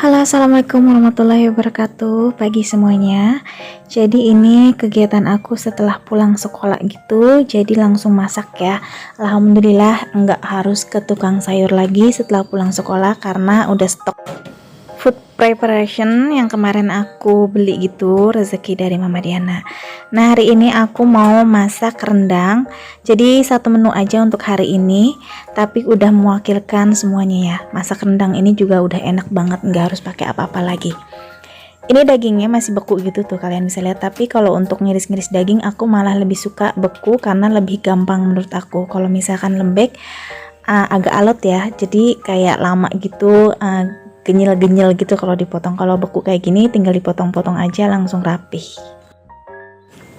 Halo, assalamualaikum warahmatullahi wabarakatuh. Pagi semuanya. Jadi ini kegiatan aku setelah pulang sekolah gitu. Jadi langsung masak ya. Alhamdulillah nggak harus ke tukang sayur lagi setelah pulang sekolah karena udah stok food preparation yang kemarin aku beli gitu, rezeki dari Mama Diana. Nah, hari ini aku mau masak rendang. Jadi satu menu aja untuk hari ini, tapi udah mewakilkan semuanya ya. Masak rendang ini juga udah enak banget, nggak harus pakai apa-apa lagi. Ini dagingnya masih beku gitu tuh, kalian bisa lihat. Tapi kalau untuk ngiris-ngiris daging aku malah lebih suka beku karena lebih gampang menurut aku. Kalau misalkan lembek agak alot ya, jadi kayak lama gitu, genyil-genyil gitu kalau dipotong. Kalau beku kayak gini tinggal dipotong-potong aja langsung rapih.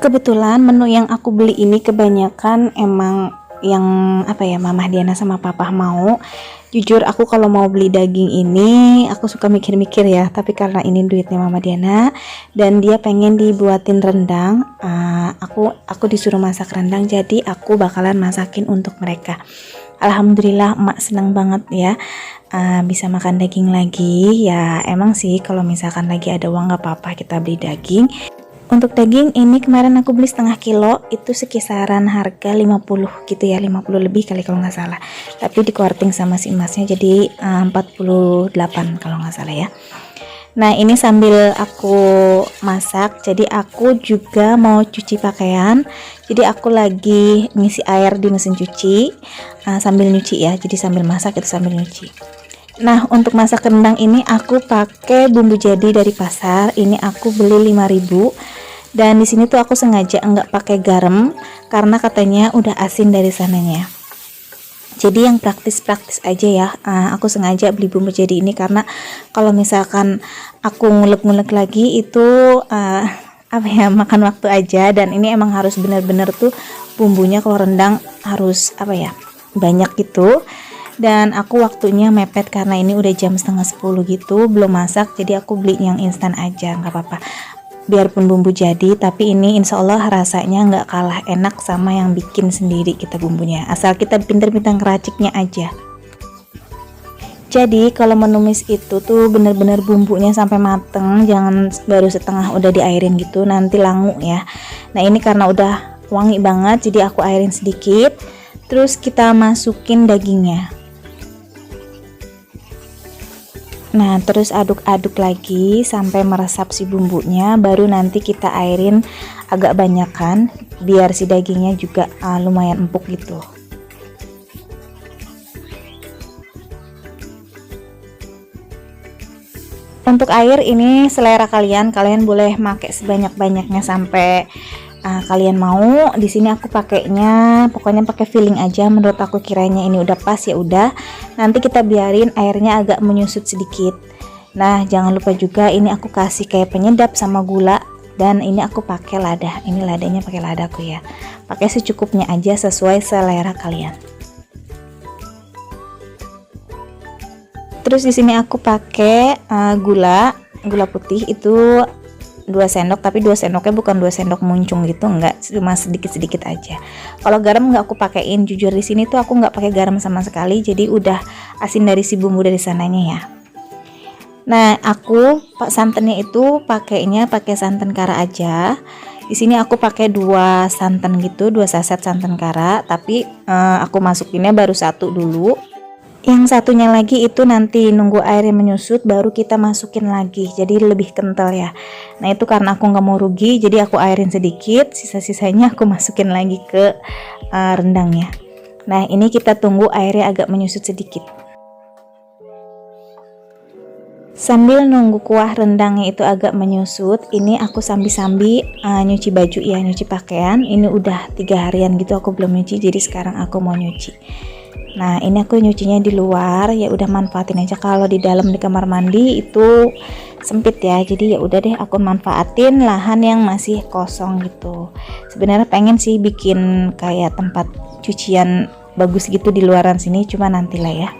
Kebetulan menu yang aku beli ini kebanyakan emang yang Mama Diana sama Papa mau. Jujur aku kalau mau beli daging ini aku suka mikir-mikir ya, tapi karena ini duitnya Mama Diana dan dia pengen dibuatin rendang, aku disuruh masak rendang, jadi aku bakalan masakin untuk mereka. Alhamdulillah emak senang banget ya, bisa makan daging lagi. Ya emang sih kalau misalkan lagi ada uang gak apa-apa kita beli daging. Untuk daging ini kemarin aku beli setengah kilo, itu sekisaran harga 50 gitu ya, 50 lebih kali kalau nggak salah. Tapi di korting sama si emasnya jadi 48 kalau nggak salah ya. Nah ini sambil aku masak, jadi aku juga mau cuci pakaian. Jadi aku lagi ngisi air di mesin cuci sambil nyuci ya, jadi sambil masak itu sambil nyuci. Nah untuk masak rendang ini aku pakai bumbu jadi dari pasar. Ini aku beli 5.000. Dan di sini tuh aku sengaja enggak pakai garam karena katanya udah asin dari sananya. Jadi yang praktis-praktis aja ya. Aku sengaja beli bumbu jadi ini karena kalau misalkan aku ngulek-ngulek lagi itu makan waktu aja. Dan ini emang harus bener-bener tuh bumbunya kalau rendang harus banyak gitu. Dan aku waktunya mepet karena ini udah jam setengah 10 gitu, belum masak, jadi aku beli yang instan aja, nggak apa-apa. Biarpun bumbu jadi, tapi ini insya Allah rasanya nggak kalah enak sama yang bikin sendiri kita bumbunya, asal kita pinter-pinter ngeraciknya aja. Jadi kalau menumis itu tuh bener-bener bumbunya sampai mateng, jangan baru setengah udah diairin gitu, nanti langu ya. Nah ini karena udah wangi banget, jadi aku airin sedikit, terus kita masukin dagingnya. Nah terus aduk-aduk lagi sampai meresap si bumbunya, baru nanti kita airin agak banyakan biar si dagingnya juga lumayan empuk gitu. Untuk air ini selera kalian boleh pakai sebanyak-banyaknya sampai kalian mau. Di sini aku pakainya pokoknya pakai filling aja, menurut aku kiranya ini udah pas ya udah. Nanti kita biarin airnya agak menyusut sedikit. Nah jangan lupa juga ini aku kasih kayak penyedap sama gula, dan ini aku pakai lada. Ini ladanya pakai ladaku ya, pakai secukupnya aja sesuai selera kalian. Terus di sini aku pakai gula putih itu 2 sendok, tapi 2 sendoknya bukan 2 sendok muncung gitu, enggak, cuma sedikit-sedikit aja. Kalau garam nggak aku pakein, jujur di sini tuh aku nggak pakai garam sama sekali, jadi udah asin dari si bumbu dari sananya ya. Nah aku santannya itu pakainya pakai santan kara aja. Di sini aku pakai 2 santan gitu, 2 saset santan kara, tapi aku masukinnya baru 1 dulu. Yang satunya lagi itu nanti nunggu airnya menyusut baru kita masukin lagi, jadi lebih kental ya. Nah itu karena aku nggak mau rugi, jadi aku airin sedikit, sisa-sisanya aku masukin lagi ke rendangnya. Nah ini kita tunggu airnya agak menyusut sedikit. Sambil nunggu kuah rendangnya itu agak menyusut, ini aku sambil nyuci baju ya, nyuci pakaian. Ini udah 3 harian gitu aku belum nyuci, jadi sekarang aku mau nyuci. Nah ini aku nyucinya di luar, ya udah manfaatin aja. Kalau di dalam di kamar mandi itu sempit ya, jadi ya udah deh aku manfaatin lahan yang masih kosong gitu. Sebenarnya pengen sih bikin kayak tempat cucian bagus gitu di luaran sini, cuma nantilah ya,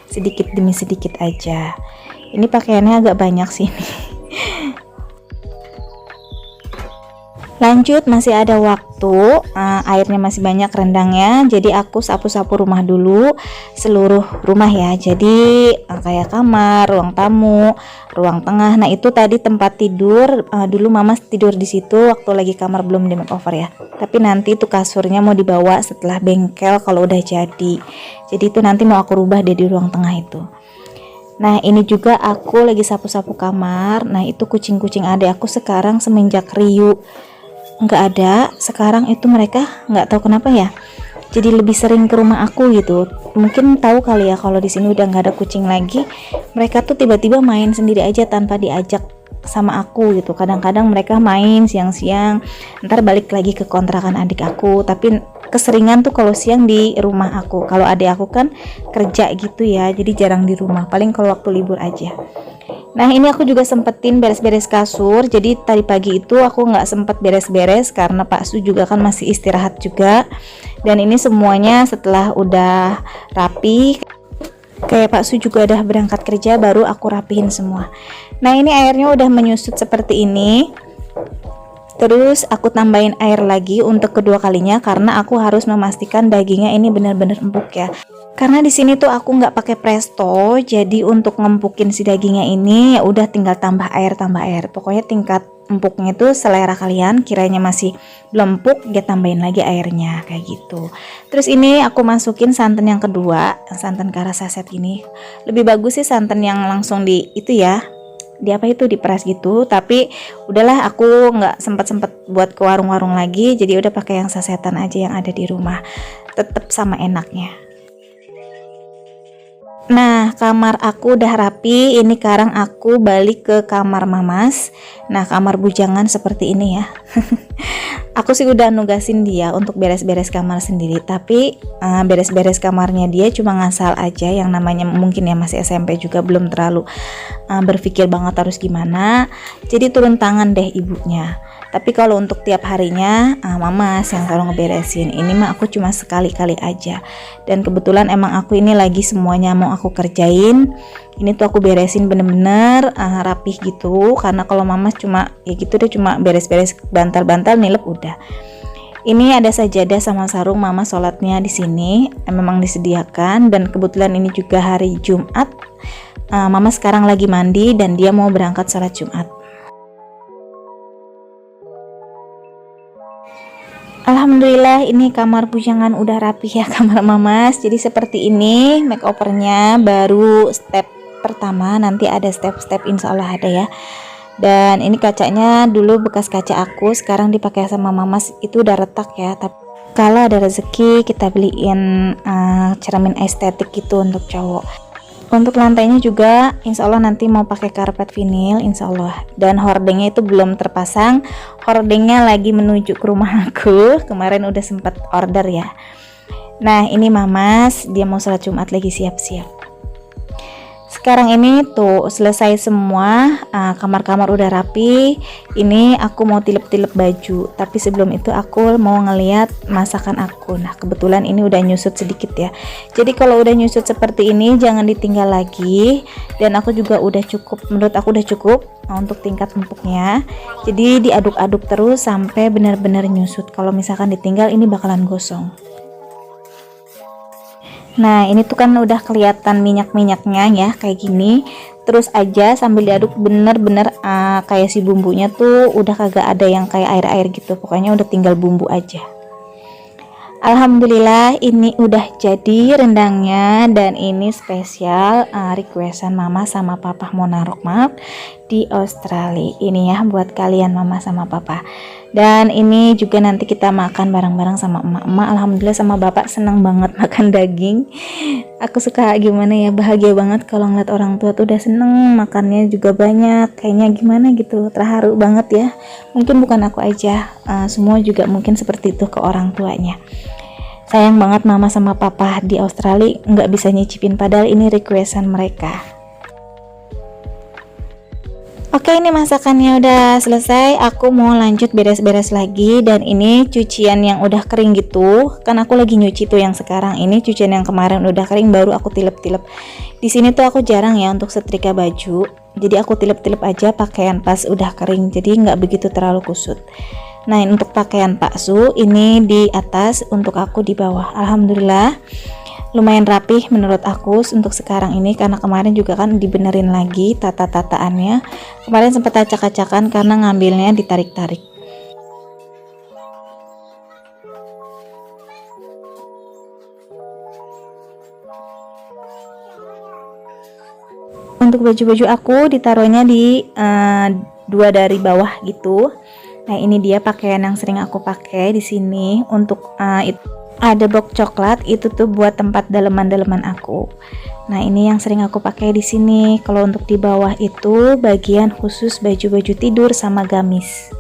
sedikit demi sedikit aja. Ini pakaiannya agak banyak sih ini. Lanjut, masih ada waktu, airnya masih banyak rendangnya, jadi aku sapu-sapu rumah dulu, seluruh rumah ya. Jadi kayak kamar, ruang tamu, ruang tengah. Nah itu tadi tempat tidur, dulu mama tidur di situ waktu lagi kamar belum di makeover ya. Tapi nanti itu kasurnya mau dibawa setelah bengkel kalau udah jadi. Jadi itu nanti mau aku rubah deh di ruang tengah itu. Nah ini juga aku lagi sapu-sapu kamar. Nah itu kucing-kucing adik aku sekarang semenjak Riu nggak ada, sekarang itu mereka nggak tahu kenapa ya, jadi lebih sering ke rumah aku gitu. Mungkin tahu kali ya kalau di sini udah nggak ada kucing lagi, mereka tuh tiba-tiba main sendiri aja tanpa diajak sama aku gitu. Kadang-kadang mereka main siang-siang, ntar balik lagi ke kontrakan adik aku, tapi keseringan tuh kalau siang di rumah aku. Kalau adik aku kan kerja gitu ya, jadi jarang di rumah, paling kalau waktu libur aja. Nah ini aku juga sempetin beres-beres kasur. Jadi tadi pagi itu aku nggak sempet beres-beres karena Pak Su juga kan masih istirahat juga. Dan ini semuanya setelah udah rapi, kayak Pak Su juga udah berangkat kerja, baru aku rapihin semua. Nah ini airnya udah menyusut seperti ini. Terus aku tambahin air lagi untuk kedua kalinya karena aku harus memastikan dagingnya ini benar-benar empuk ya. Karena di sini tuh aku nggak pakai presto, jadi untuk ngempukin si dagingnya ini ya udah tinggal tambah air. Pokoknya tingkat empuknya itu selera kalian. Kiranya masih belum empuk, ya tambahin lagi airnya kayak gitu. Terus ini aku masukin santan yang kedua, santan kara saset ini. Lebih bagus sih santan yang langsung di itu ya, di apa itu diperas gitu. Tapi udahlah aku nggak sempet buat ke warung-warung lagi, jadi udah pakai yang sasetan aja yang ada di rumah. Tetap sama enaknya. Nah kamar aku udah rapi, ini sekarang aku balik ke kamar mamas. Nah kamar bujangan seperti ini ya. Aku sih udah nugasin dia untuk beres-beres kamar sendiri, tapi beres-beres kamarnya dia cuma ngasal aja, yang namanya mungkin ya masih SMP juga belum terlalu berpikir banget harus gimana, jadi turun tangan deh ibunya. Tapi kalau untuk tiap harinya mamas yang selalu ngeberesin. Ini mah aku cuma sekali-kali aja. Dan kebetulan emang aku ini lagi semuanya mau aku kerjain. Ini tuh aku beresin bener-bener rapih gitu. Karena kalau mamas cuma ya gitu deh, cuma beres-beres bantal-bantal nilep udah. Ini ada sajadah sama sarung mama sholatnya di sini. Memang disediakan, dan kebetulan ini juga hari Jumat. Mama sekarang lagi mandi dan dia mau berangkat sholat Jumat. Alhamdulillah ini kamar bujangan udah rapi ya, kamar mamas. Jadi seperti ini makeovernya, baru step pertama, nanti ada step-step insya Allah ada ya. Dan ini kacanya dulu bekas kaca aku, sekarang dipakai sama mamas, itu udah retak ya. Tapi kalau ada rezeki kita beliin cermin estetik gitu untuk cowok. Untuk lantainya juga insya Allah nanti mau pakai karpet vinil insya Allah. Dan hordengnya itu belum terpasang, hordengnya lagi menuju ke rumah aku. Kemarin udah sempat order ya. Nah ini mamas, dia mau sholat Jumat lagi siap-siap. Sekarang ini tuh selesai semua, kamar-kamar udah rapi. Ini aku mau tilep-tilep baju, tapi sebelum itu aku mau ngeliat masakan aku. Nah kebetulan ini udah nyusut sedikit ya, jadi kalau udah nyusut seperti ini jangan ditinggal lagi. Dan aku juga udah cukup, menurut aku udah cukup untuk tingkat empuknya. Jadi diaduk-aduk terus sampai benar-benar nyusut. Kalau misalkan ditinggal ini bakalan gosong. Nah ini tuh kan udah kelihatan minyak-minyaknya ya kayak gini. Terus aja sambil diaduk bener-bener kayak si bumbunya tuh udah kagak ada yang kayak air-air gitu. Pokoknya udah tinggal bumbu aja. Alhamdulillah ini udah jadi rendangnya. Dan ini spesial requestan mama sama papa mau naruh map di Australia. Ini ya buat kalian mama sama papa. Dan ini juga nanti kita makan bareng-bareng sama emak-emak. Alhamdulillah sama bapak senang banget makan daging. Aku suka gimana ya, bahagia banget kalau ngeliat orang tua tuh udah seneng makannya juga banyak. Kayaknya gimana gitu, terharu banget ya. Mungkin bukan aku aja, semua juga mungkin seperti itu ke orang tuanya. Sayang banget mama sama papa di Australia nggak bisa nyicipin, padahal ini requestan mereka. Oke ini masakannya udah selesai, aku mau lanjut beres-beres lagi. Dan ini cucian yang udah kering gitu, kan aku lagi nyuci tuh yang sekarang. Ini cucian yang kemarin udah kering, baru aku tilep-tilep. Di sini tuh aku jarang ya untuk setrika baju, jadi aku tilep-tilep aja pakaian pas udah kering, jadi nggak begitu terlalu kusut. Nah, untuk pakaian Pak Su ini di atas, untuk aku di bawah. Alhamdulillah lumayan rapih menurut aku untuk sekarang ini, karena kemarin juga kan dibenerin lagi tata-tataannya. Kemarin sempat acak-acakan karena ngambilnya ditarik-tarik. Untuk baju-baju aku ditaruhnya di dua dari bawah gitu. Nah, ini dia pakaian yang sering aku pakai di sini. Untuk ada box coklat, itu tuh buat tempat daleman-daleman aku. Nah, ini yang sering aku pakai di sini. Kalau untuk di bawah itu bagian khusus baju-baju tidur sama gamis.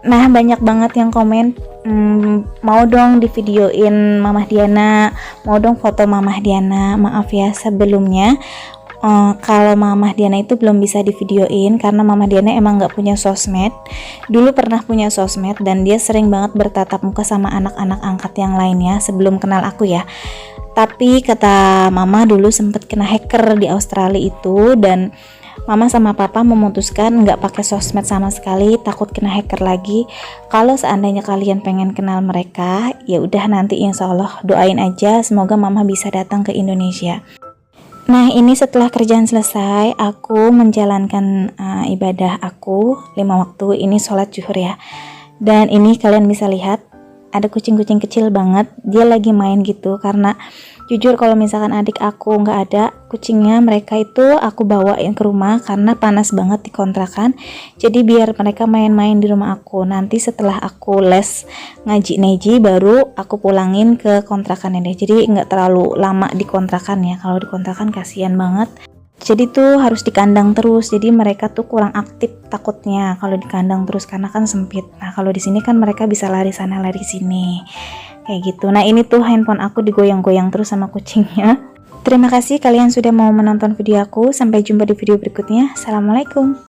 Nah, banyak banget yang komen, mau dong di videoin Mamah Diana, mau dong foto Mamah Diana. Maaf ya sebelumnya, kalau Mamah Diana itu belum bisa di videoin karena Mamah Diana emang nggak punya sosmed. Dulu pernah punya sosmed dan dia sering banget bertatap muka sama anak-anak angkat yang lainnya sebelum kenal aku ya. Tapi kata Mama dulu sempet kena hacker di Australia itu, dan Mama sama Papa memutuskan nggak pakai sosmed sama sekali, takut kena hacker lagi. Kalau seandainya kalian pengen kenal mereka, ya udah nanti insya Allah doain aja semoga Mama bisa datang ke Indonesia. Nah, ini setelah kerjaan selesai, aku menjalankan ibadah aku 5 waktu. Ini sholat zuhur ya. Dan ini kalian bisa lihat ada kucing-kucing kecil banget, dia lagi main gitu. Karena jujur kalau misalkan adik aku nggak ada kucingnya, mereka itu aku bawain ke rumah karena panas banget di kontrakan. Jadi biar mereka main-main di rumah aku. Nanti setelah aku les ngaji neji baru aku pulangin ke kontrakannya deh. Jadi nggak terlalu lama di kontrakan ya. Kalau di kontrakan kasihan banget. Jadi tuh harus di kandang terus, jadi mereka tuh kurang aktif takutnya kalau di kandang terus karena kan sempit. Nah, kalau di sini kan mereka bisa lari sana lari sini kayak gitu. Nah, ini tuh handphone aku digoyang-goyang terus sama kucingnya. Terima kasih kalian sudah mau menonton video aku. Sampai jumpa di video berikutnya. Assalamualaikum.